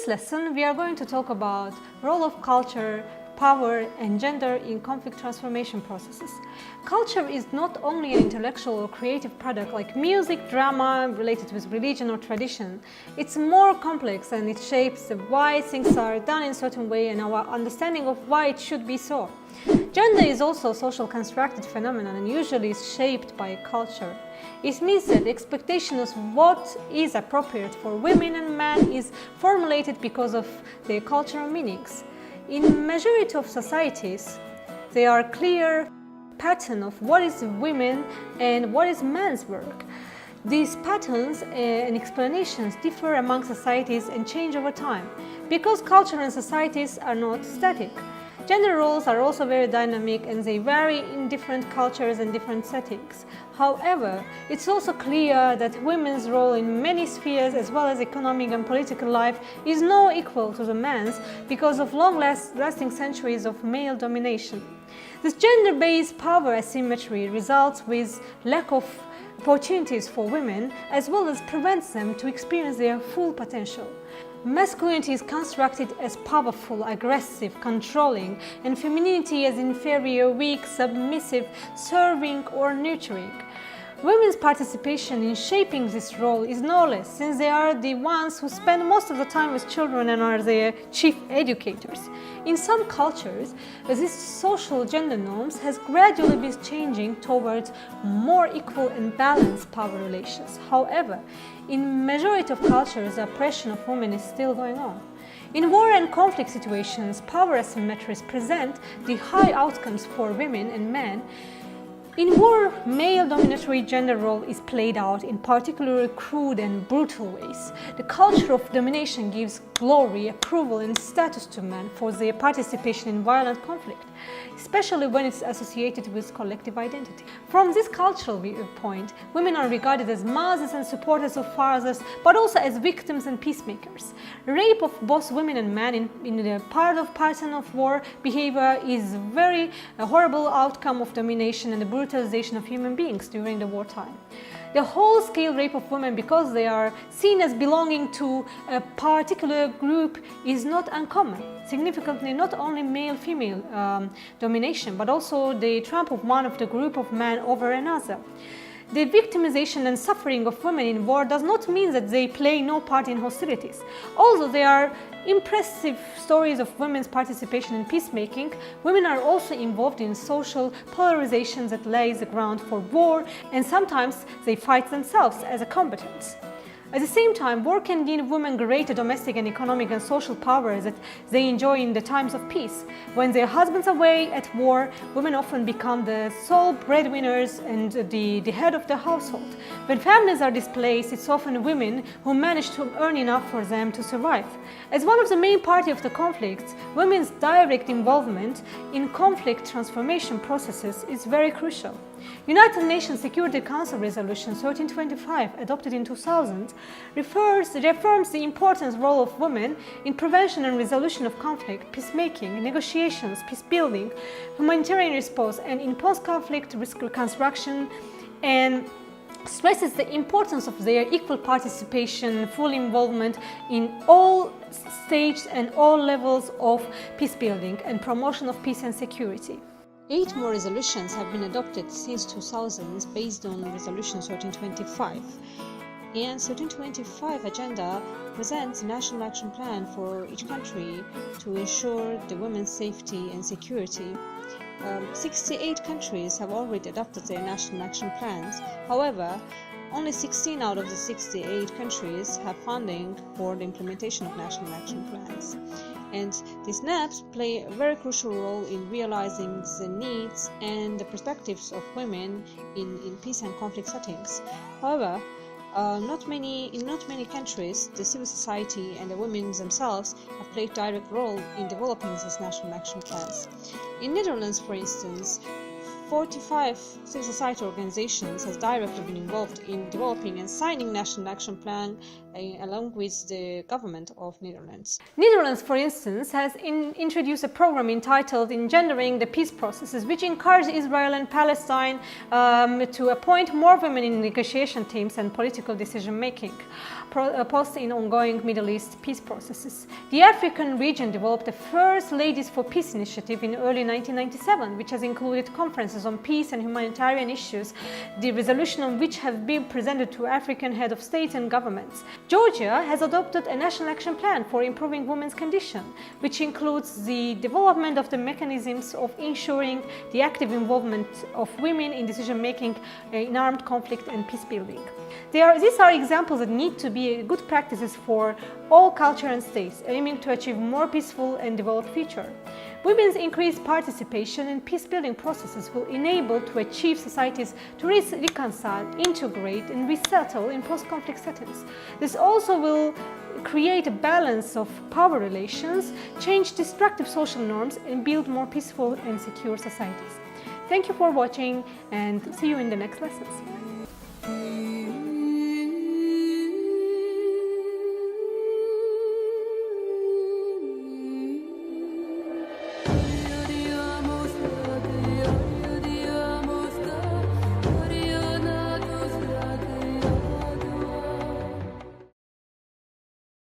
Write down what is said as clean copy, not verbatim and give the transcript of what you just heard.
this lesson, we are going to talk about role of culture, power and gender in conflict transformation processes. Culture is not only an intellectual or creative product like music, drama related with religion or tradition. It's more complex and it shapes why things are done in a certain way and our understanding of why it should be so. Gender is also a social constructed phenomenon and usually is shaped by culture. It means that the expectation of what is appropriate for women and men is formulated because of their cultural meanings. In majority of societies, there are clear pattern of what is women and what is men's work. These patterns and explanations differ among societies and change over time because culture and societies are not static. Gender roles are also very dynamic and they vary in different cultures and different settings. However, it's also clear that women's role in many spheres as well as economic and political life is not equal to the men's because of long-lasting centuries of male domination. This gender-based power asymmetry results with lack of opportunities for women as well as prevents them to experience their full potential. Masculinity is constructed as powerful, aggressive, controlling, and femininity as inferior, weak, submissive, serving, or nurturing. Women's participation in shaping this role is no less, since they are the ones who spend most of the time with children and are their chief educators. In some cultures, this social gender norms has gradually been changing towards more equal and balanced power relations. However, in majority of cultures, the oppression of women is still going on. In war and conflict situations, power asymmetries present the high outcomes for women and men. In war, male dominatory gender role is played out in particularly crude and brutal ways. The culture of domination gives glory, approval and status to men for their participation in violent conflict, especially when it's associated with collective identity. From this cultural viewpoint, women are regarded as mothers and supporters of fathers, but also as victims and peacemakers. Rape of both women and men in the pattern of war behavior is a very horrible outcome of domination and the brutalization of human beings during the wartime. The whole-scale rape of women because they are seen as belonging to a particular group is not uncommon. Significantly, not only male-female domination, but also the trump of one of the group of men over another. The victimization and suffering of women in war does not mean that they play no part in hostilities. Although there are impressive stories of women's participation in peacemaking, women are also involved in social polarizations that lays the ground for war, and sometimes they fight themselves as a combatants. At the same time, war can give women greater domestic and economic and social powers that they enjoy in the times of peace. When their husbands are away at war, women often become the sole breadwinners and the head of the household. When families are displaced, it's often women who manage to earn enough for them to survive. As one of the main parties of the conflicts, women's direct involvement in conflict transformation processes is very crucial. United Nations Security Council Resolution 1325, adopted in 2000, reaffirms the important role of women in prevention and resolution of conflict, peacemaking, negotiations, peacebuilding, humanitarian response, and in post-conflict reconstruction, and stresses the importance of their equal participation, full involvement in all stages and all levels of peacebuilding and promotion of peace and security. 8 more resolutions have been adopted since 2000 based on Resolution 1325. And 1325 agenda presents a national action plan for each country to ensure the women's safety and security. 68 countries have already adopted their national action plans. However, only 16 out of the 68 countries have funding for the implementation of national action plans. And these NAPs play a very crucial role in realizing the needs and the perspectives of women in peace and conflict settings. However, in not many countries, the civil society and the women themselves have played a direct role in developing these national action plans. In Netherlands, for instance, 45 civil society organizations has directly been involved in developing and signing national action plan along with the government of Netherlands. Netherlands, for instance, has introduced a program entitled Engendering the Peace Processes, which encourages Israel and Palestine to appoint more women in negotiation teams and political decision-making posts in ongoing Middle East peace processes. The African region developed the first Ladies for Peace initiative in early 1997, which has included conferences on peace and humanitarian issues, the resolution on which have been presented to African heads of state and governments. Georgia has adopted a national action plan for improving women's condition, which includes the development of the mechanisms of ensuring the active involvement of women in decision-making in armed conflict and peace building. These are examples that need to be good practices for all cultures and states, aiming to achieve more peaceful and developed future. Women's increased participation in peace-building processes will enable to achieve societies to reconcile, integrate and resettle in post-conflict settings. This also will create a balance of power relations, change destructive social norms and build more peaceful and secure societies. Thank you for watching and see you in the next lessons.